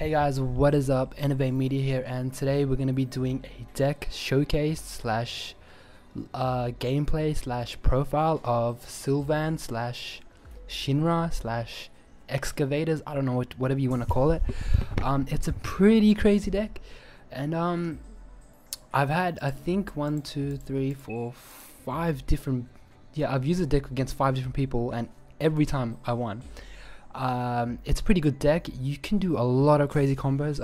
Hey guys, what is up? Innovate Media here, and today we're going to be doing a deck showcase slash gameplay slash profile of Sylvan slash Shinra slash Excavators. I don't know whatever you want to call it. It's a pretty crazy deck, and I've had, I think, 1, 2, 3, 4, 5 different. Yeah, I've used the deck against 5 different people, and every time I won. It's a pretty good deck. You can do a lot of crazy combos.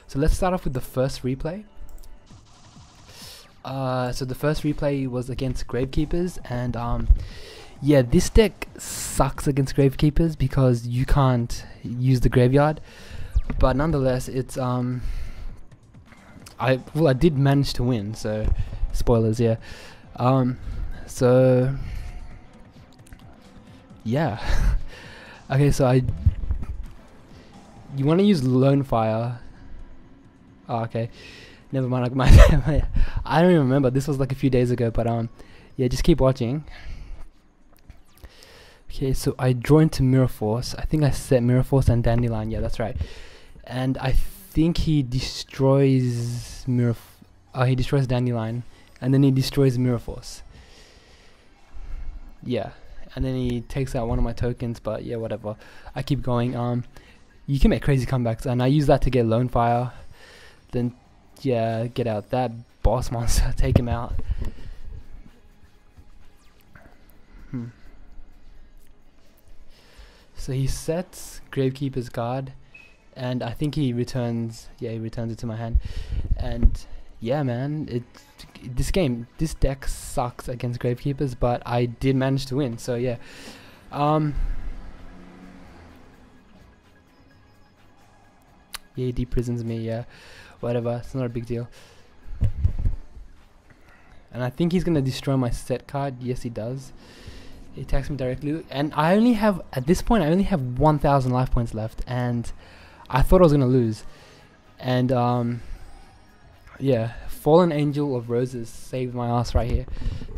So let's start off with the first replay. So the first replay was against Gravekeepers, and yeah, this deck sucks against Gravekeepers because you can't use the graveyard. But nonetheless, it's I did manage to win. So spoilers, yeah. So yeah. Okay, so you want to use Lone Fire. Oh, okay, never mind. I don't even remember. This was like a few days ago, but yeah, just keep watching. Okay, so I draw into Mirror Force. I think I set Mirror Force and Dandelion. Yeah, that's right. And I think he destroys he destroys Dandelion, and then he destroys Mirror Force. Yeah. And then he takes out one of my tokens, but yeah, whatever. I keep going. You can make crazy comebacks, and I use that to get Lone Fire. Then, yeah, get out that boss monster, take him out. So he sets Gravekeeper's Guard, and I think he returns. Yeah, he returns it to my hand, and yeah, man, this deck sucks against Gravekeepers, but I did manage to win. So yeah, yeah, he deprisons me. Yeah, whatever. It's not a big deal. And I think he's gonna destroy my set card. Yes, he does. He attacks me directly, and I only have, at this point, I only have 1,000 life points left, and I thought I was gonna lose. And yeah, Fallen Angel of Roses saved my ass right here.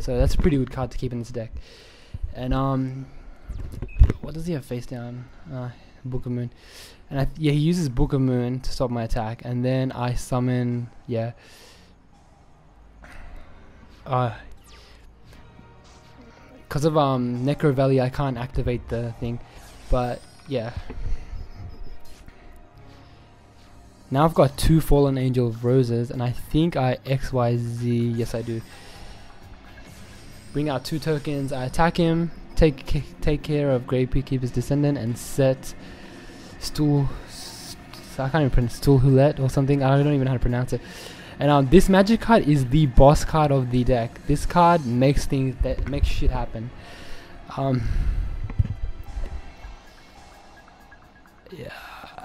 So that's a pretty good card to keep in this deck. And what does he have face down? Book of Moon. And yeah, he uses Book of Moon to stop my attack, and then I summon, yeah. Because of Necro Valley, I can't activate the thing, but yeah. Now I've got 2 Fallen Angel of Roses, and I think I XYZ. Yes, I do. Bring out 2 tokens. I attack him. Take care of Gravekeeper's Descendant and set Stool. I can't even pronounce Stool Hulette or something. I don't even know how to pronounce it. And this magic card is the boss card of the deck. This card makes shit happen. Yeah.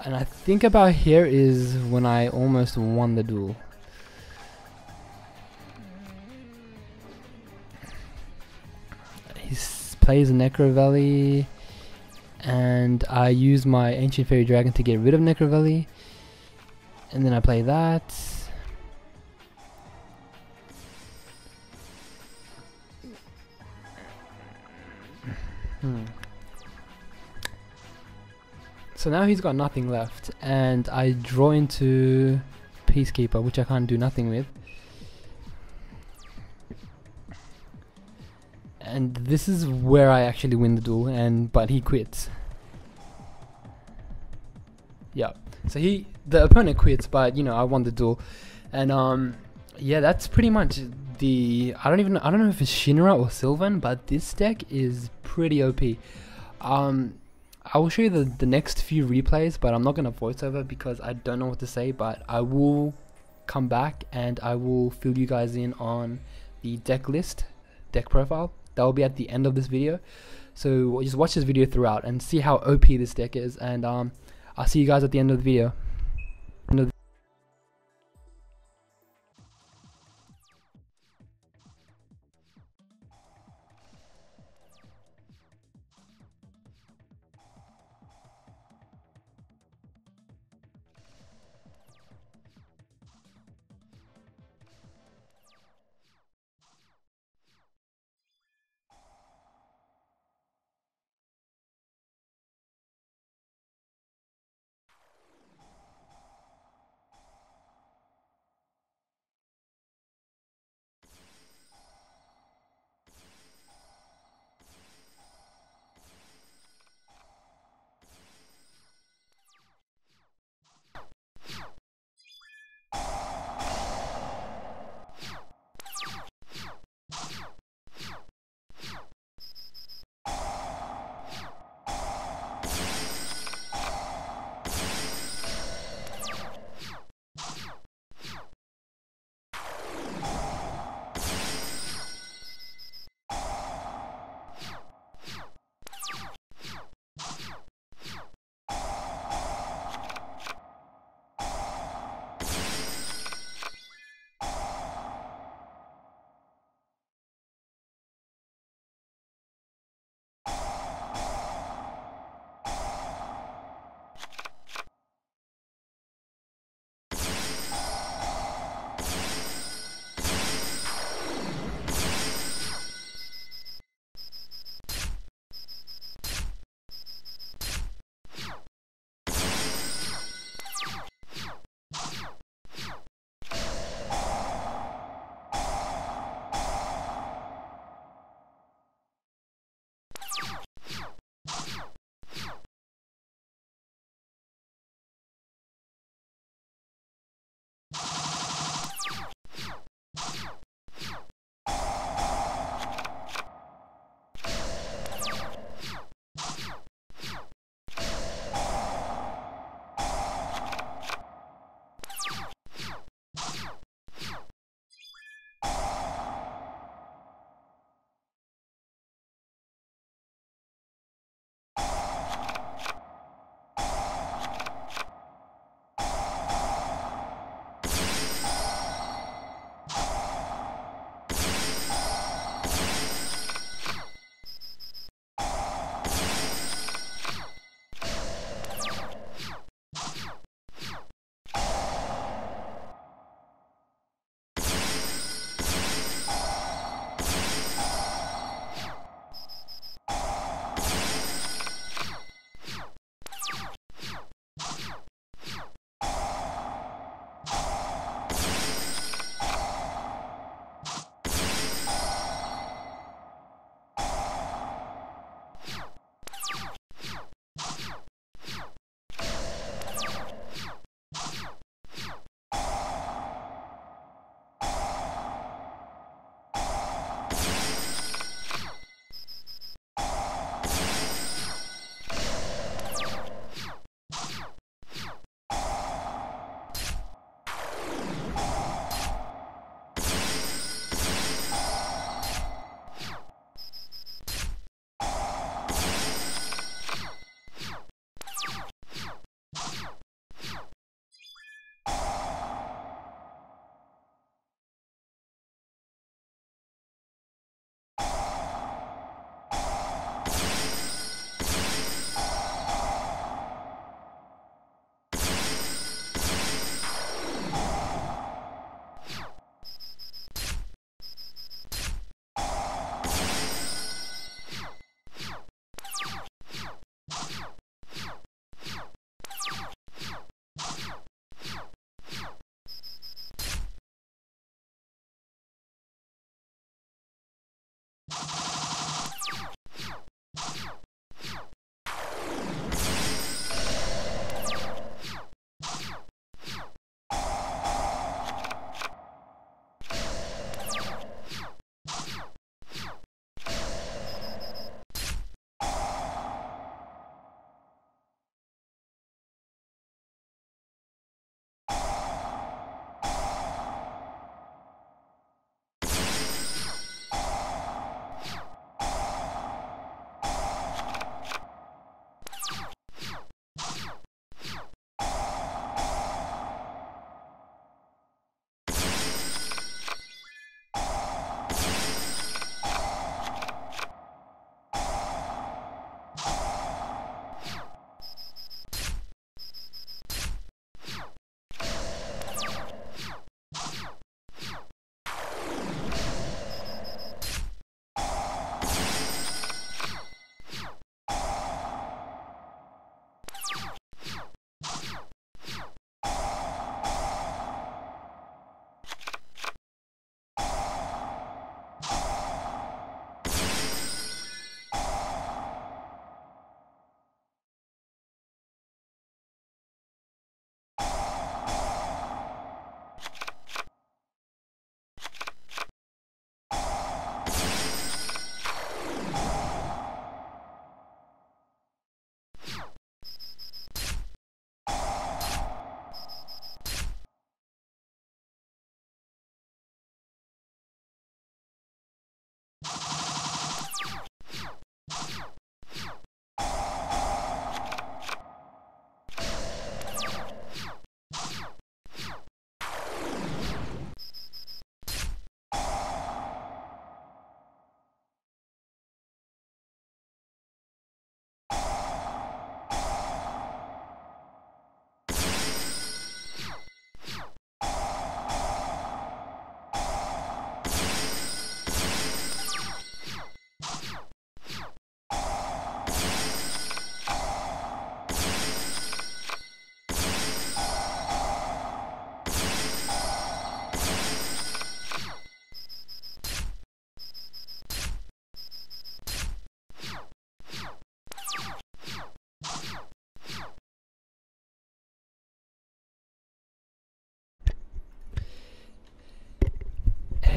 And I think about here is when I almost won the duel. He plays Necro Valley, and I use my Ancient Fairy Dragon to get rid of Necro Valley, and then I play that. So now he's got nothing left, and I draw into Peacekeeper, which I can't do nothing with. And this is where I actually win the duel, but he quits. Yeah. So the opponent quits, but you know, I won the duel. And yeah, that's pretty much I don't know if it's Shinra or Sylvan, but this deck is pretty OP. I will show you the next few replays, but I'm not going to voice over because I don't know what to say, but I will come back and I will fill you guys in on the deck profile. That will be at the end of this video. So just watch this video throughout and see how OP this deck is, and I'll see you guys at the end of the video.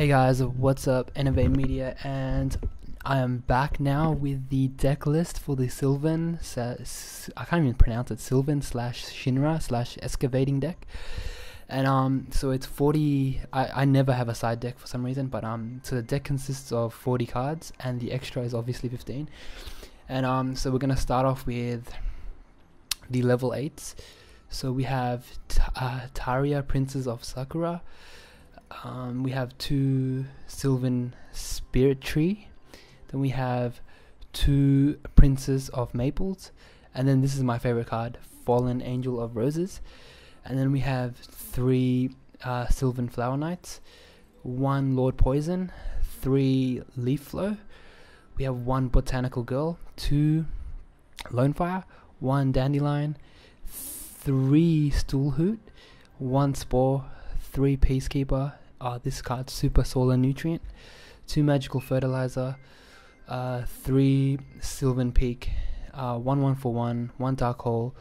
Hey guys, what's up? Innovate Media, and I am back now with the deck list for the Sylvan. I can't even pronounce it. Sylvan slash Shinra slash Excavating deck, and so it's 40. I never have a side deck for some reason, but so the deck consists of 40 cards, and the extra is obviously 15. And so we're gonna start off with the level 8s. So we have Taria, Princess of Sakura. We have 2 Sylvan Spirit Tree. Then we have 2 Princes of Maples. And then this is my favorite card, Fallen Angel of Roses. And then we have 3 Sylvan Flower Knights, 1 Lord Poison, 3 Leaf Flow. We have 1 Botanical Girl, 2 Lone Fire, 1 Dandelion, 3 Stool Hoot, 1 Spore, 3 Peacekeeper. This card's super solar nutrient, 2 Magical Fertilizer, 3 Sylvan Peak, 1 for 1, 1 Dark Hole,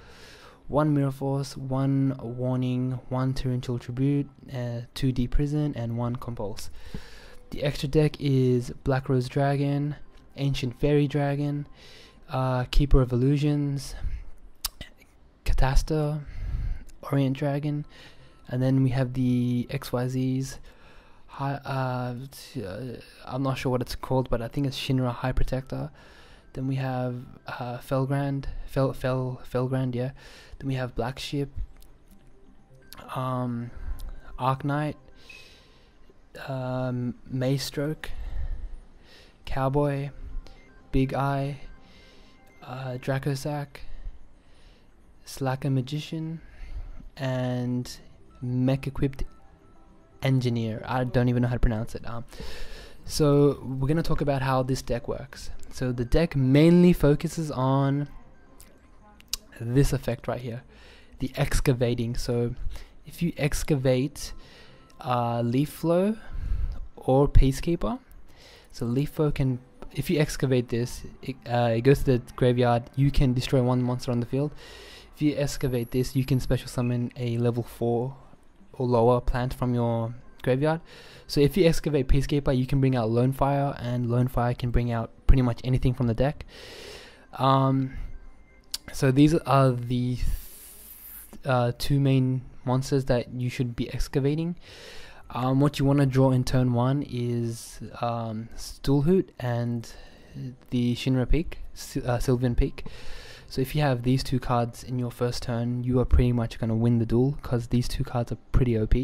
1 Mirror Force, 1 Warning, 1 Torrential Tribute, 2 Deep Prison, and 1 Compulse. The extra deck is Black Rose Dragon, Ancient Fairy Dragon, Keeper of Illusions, Catastor, Orient Dragon, and then we have the XYZs. I'm not sure what it's called, but I think it's Shinra High Protector. Then we have Felgrand, yeah. Then we have Black Ship, Arc Knight, Maystroke, Cowboy, Big Eye, Dracosac, Slacker Magician, and Mech Equipped Engineer. I don't even know how to pronounce it. So we're going to talk about how this deck works. So the deck mainly focuses on this effect right here, the excavating. So if you excavate Leaf Flow or Peacekeeper, so Leaf Flow can, if you excavate this, it goes to the graveyard. You can destroy 1 monster on the field. If you excavate this, you can special summon a level 4 or lower plant from your graveyard. So if you excavate Peacekeeper, you can bring out Lone Fire, and Lone Fire can bring out pretty much anything from the deck. So these are the 2 main monsters that you should be excavating. What you want to draw in turn 1 is Stool Hoot and the Shinra Peak, Sylvan Peak. So if you have these 2 cards in your first turn, you are pretty much going to win the duel, because these 2 cards are pretty OP.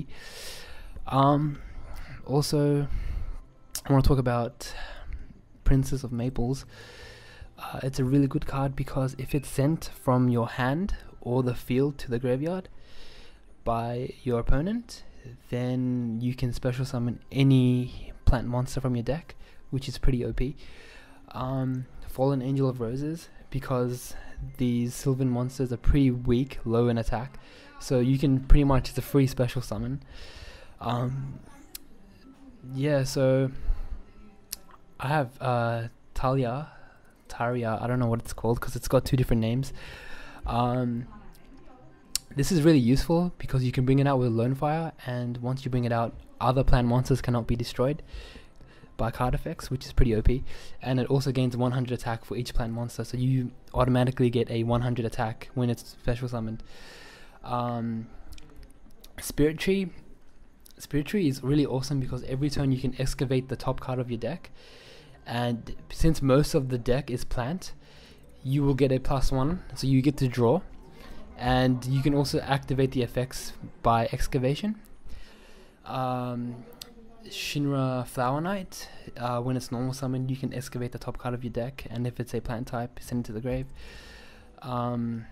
Also, I want to talk about Princess of Maples. It's a really good card because if it's sent from your hand or the field to the graveyard by your opponent, then you can special summon any plant monster from your deck, which is pretty OP. Fallen Angel of Roses, because these Sylvan monsters are pretty weak, low in attack, so you can pretty much, it's a free special summon. Yeah, so I have Taria, I don't know what it's called because it's got 2 different names. This is really useful because you can bring it out with Lone Fire, and once you bring it out, other plant monsters cannot be destroyed by card effects, which is pretty OP. And it also gains 100 attack for each plant monster, so you automatically get a 100 attack when it's special summoned. Spirit Tree is really awesome because every turn you can excavate the top card of your deck, and since most of the deck is plant, you will get a +1, so you get to draw, and you can also activate the effects by excavation. Shinra Flower Knight, when it's normal summoned, you can excavate the top card of your deck, and if it's a plant type, send it to the grave. And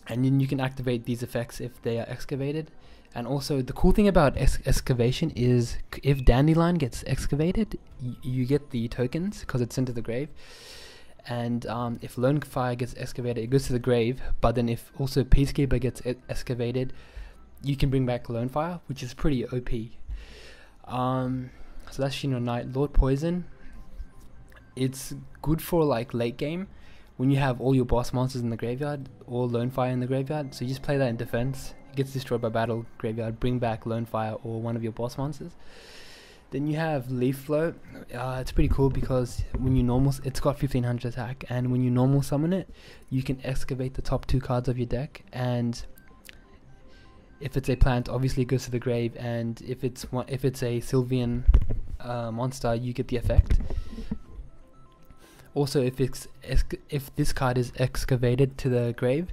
then you can activate these effects if they are excavated. And also, the cool thing about excavation is if Dandelion gets excavated, you get the tokens because it's sent to the grave. And if Lone Fire gets excavated, it goes to the grave. But then if also Peacekeeper gets excavated, you can bring back Lone Fire, which is pretty OP. So that's Shinra Knight. Lord Poison, it's good for like late game when you have all your boss monsters in the graveyard or Lone Fire in the graveyard. So you just play that in defense. It gets destroyed by battle, graveyard, bring back Lone Fire or one of your boss monsters. Then you have Leaf Flow. It's pretty cool because when you normal, it's got 1500 attack, and when you normal summon it, you can excavate the top 2 cards of your deck, and if it's a plant, obviously it goes to the grave, and if it's a Sylvan monster, you get the effect. Also, if this card is excavated to the grave,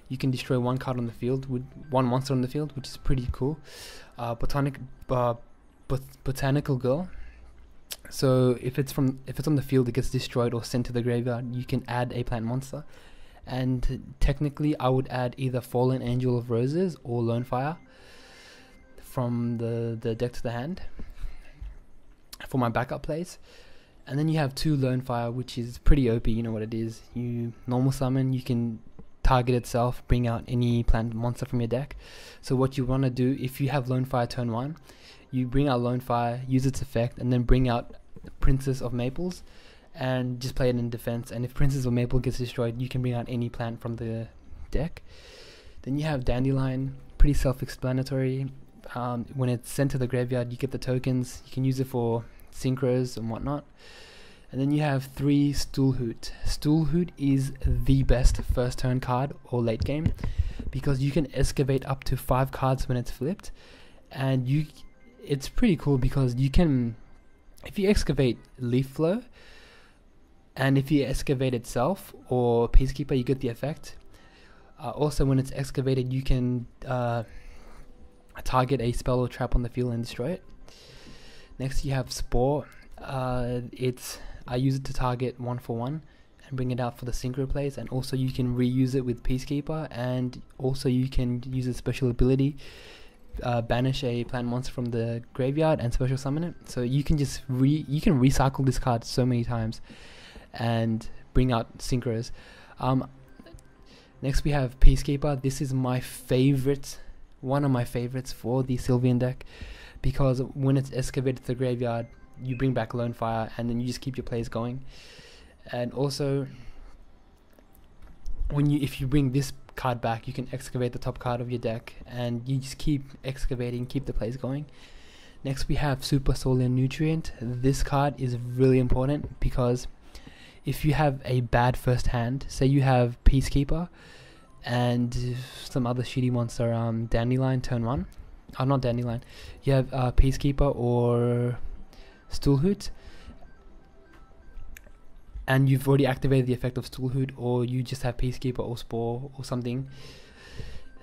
you can destroy one card on the field with one monster on the field, which is pretty cool. Botanical Girl. So if it's on the field, it gets destroyed or sent to the graveyard. You can add a plant monster, and technically I would add either Fallen Angel of Roses or Lone Fire from the deck to the hand for my backup plays. And then you have 2 Lone Fire, which is pretty OP. You know what it is. You normal summon, you can target itself, bring out any plant monster from your deck. So what you want to do, if you have Lone Fire turn 1, you bring out Lone Fire, use its effect, and then bring out Princess of Maples and just play it in defense. And if Princess of Maple gets destroyed, you can bring out any plant from the deck. Then you have Dandelion, pretty self-explanatory. When it's sent to the graveyard, you get the tokens. You can use it for synchros and whatnot. And then you have 3 Stoolhoot. Stoolhoot is the best first turn card or late game because you can excavate up to 5 cards when it's flipped, and it's pretty cool because you can, if you excavate Leaf Flow, and if you excavate itself or Peacekeeper, you get the effect. Also, when it's excavated, you can target a spell or trap on the field and destroy it. Next, you have Spore. I use it to target 1/1 and bring it out for the synchro plays, and also you can reuse it with Peacekeeper, and also you can use its special ability, banish a plant monster from the graveyard and special summon it. So you can just recycle this card so many times and bring out synchros. Next we have Peacekeeper. This is my favorite, one of my favorites for the Sylvan deck, because when it's excavated to the graveyard, you bring back Lone Fire, and then you just keep your plays going. And also, if you bring this card back, you can excavate the top card of your deck, and you just keep excavating, keep the plays going. Next we have Super Solar Nutrient. This card is really important because if you have a bad first hand, say you have Peacekeeper and some other shitty monster, Dandelion turn 1, not Dandelion, you have Peacekeeper or Stoolhoot, and you've already activated the effect of Stoolhoot, or you just have Peacekeeper or Spore or something,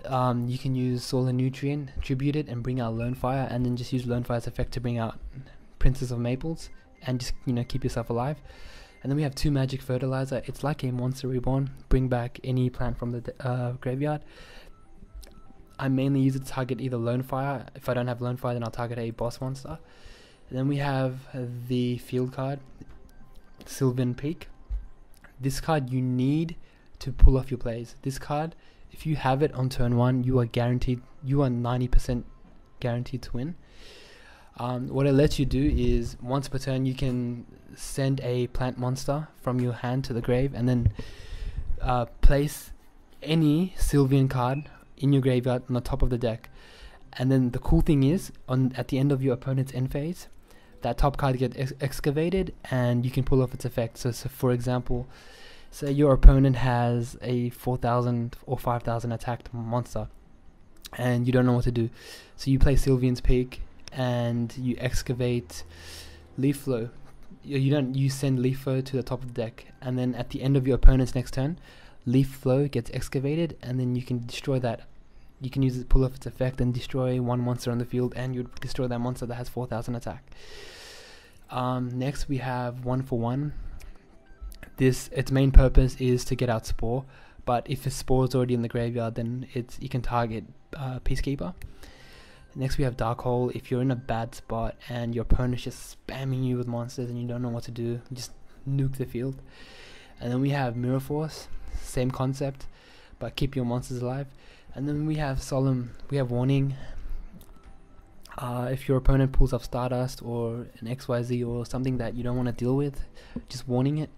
you can use Solar Nutrient, tribute it, and bring out Lone Fire, and then just use Lone Fire's effect to bring out Princess of Maples, and just keep yourself alive. And then we have 2 Magic Fertilizer. It's like a Monster Reborn. Bring back any plant from the graveyard. I mainly use it to target either Lone Fire. If I don't have Lone Fire, then I'll target a boss monster. And then we have the field card, Sylvan Peak. This card you need to pull off your plays. This card, if you have it on turn 1, you are 90% guaranteed to win. What it lets you do is once per turn you can send a plant monster from your hand to the grave, and then place any Sylvan card in your graveyard on the top of the deck. And then the cool thing is, at the end of your opponent's end phase, that top card gets excavated and you can pull off its effect. So for example, say your opponent has a 4,000 or 5,000 attacked monster and you don't know what to do. So you play Sylvan's Peak and you excavate Leaf Flow. You send Leaf Flow to the top of the deck, and then at the end of your opponent's next turn, Leaf Flow gets excavated, and then you can destroy that. You can use it to pull off its effect and destroy one monster on the field, and you destroy that monster that has 4,000 attack. Next we have 1/1. Its main purpose is to get out Spore, but if a Spore is already in the graveyard, then you can target Peacekeeper. Next we have Dark Hole. If you're in a bad spot and your opponent's just spamming you with monsters and you don't know what to do, just nuke the field. And then we have Mirror Force, same concept, but keep your monsters alive. And then we have Warning. If your opponent pulls up Stardust or an XYZ or something that you don't want to deal with, just warning it.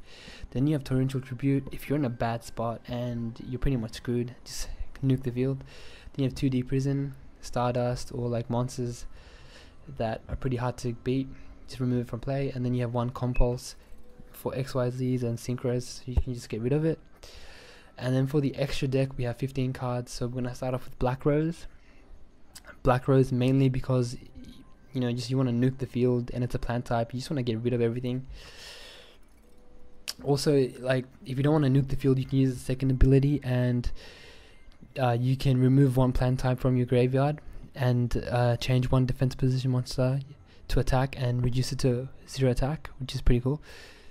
Then you have Torrential Tribute. If you're in a bad spot and you're pretty much screwed, just nuke the field. Then you have 2D Prison, Stardust, or like monsters that are pretty hard to beat. just remove it from play. And then you have one compulse for XYZs and synchros, so you can just get rid of it. And then for the extra deck, we have 15 cards. So we're gonna start off with Black Rose. Black Rose mainly because you want to nuke the field, and it's a plant type. You just want to get rid of everything. Also, like, if you don't want to nuke the field, you can use the second ability, and you can remove one plant type from your graveyard and change one defense position monster to attack and reduce it to 0 attack, which is pretty cool.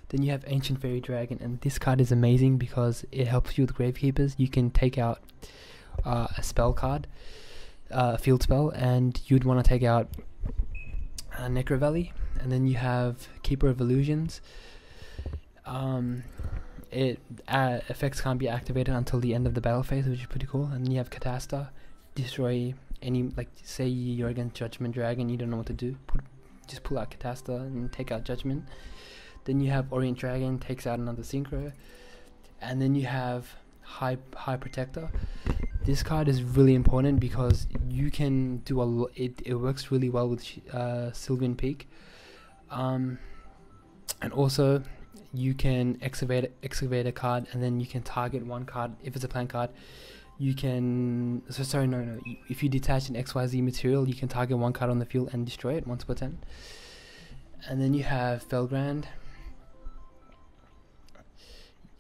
Then you have Ancient Fairy Dragon, and this card is amazing because it helps you with Gravekeepers. You can take out a spell card, a field spell, and you'd want to take out Necro Valley. And then you have Keeper of Illusions. Effects can't be activated until the end of the battle phase, which is pretty cool. And then you have Catasta. Destroy any, like, say you're against Judgment Dragon, you don't know what to do, just pull out Catasta and take out Judgment. Then you have Orient Dragon, takes out another Synchro. And then you have High Protector. This card is really important because you can do it works really well with Sylvan Peak. And also you can excavate a card, and then you can target one card. If it's a plant card, you can if you detach an XYZ material, you can target one card on the field and destroy it once per turn. And then you have Felgrand.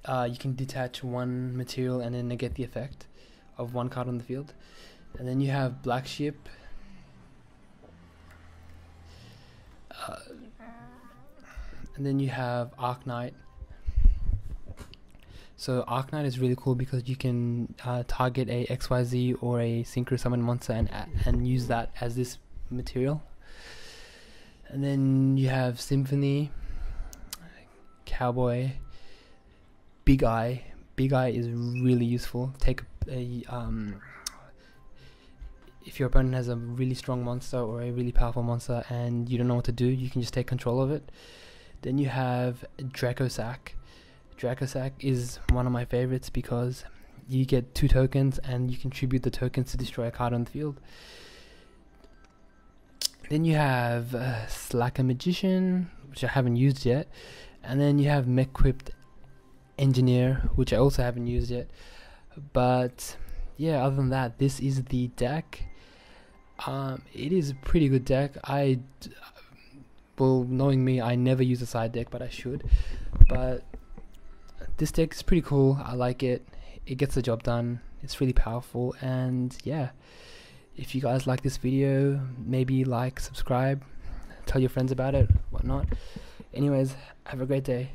You can detach one material and then negate the effect of one card on the field. And then you have Black Ship. And then you have Arc Knight. So Arc Knight is really cool because you can target a XYZ or a Synchro Summon monster and use that as this material. And then you have Symphony, Cowboy, Big Eye. Big Eye is really useful. Take a if your opponent has a really strong monster or a really powerful monster and you don't know what to do, you can just take control of it. Then you have Dracosack. Dracosack is one of my favorites because you get 2 tokens and you contribute the tokens to destroy a card on the field. Then you have Slacker Magician, which I haven't used yet. And then you have Mech-Equipped Engineer, which I also haven't used yet. But yeah, other than that, this is the deck. It is a pretty good deck. Well, knowing me, I never use a side deck, but I should. But this deck is pretty cool. I like it. It gets the job done. It's really powerful. And yeah, if you guys like this video, maybe like, subscribe, tell your friends about it, whatnot. Anyways, have a great day.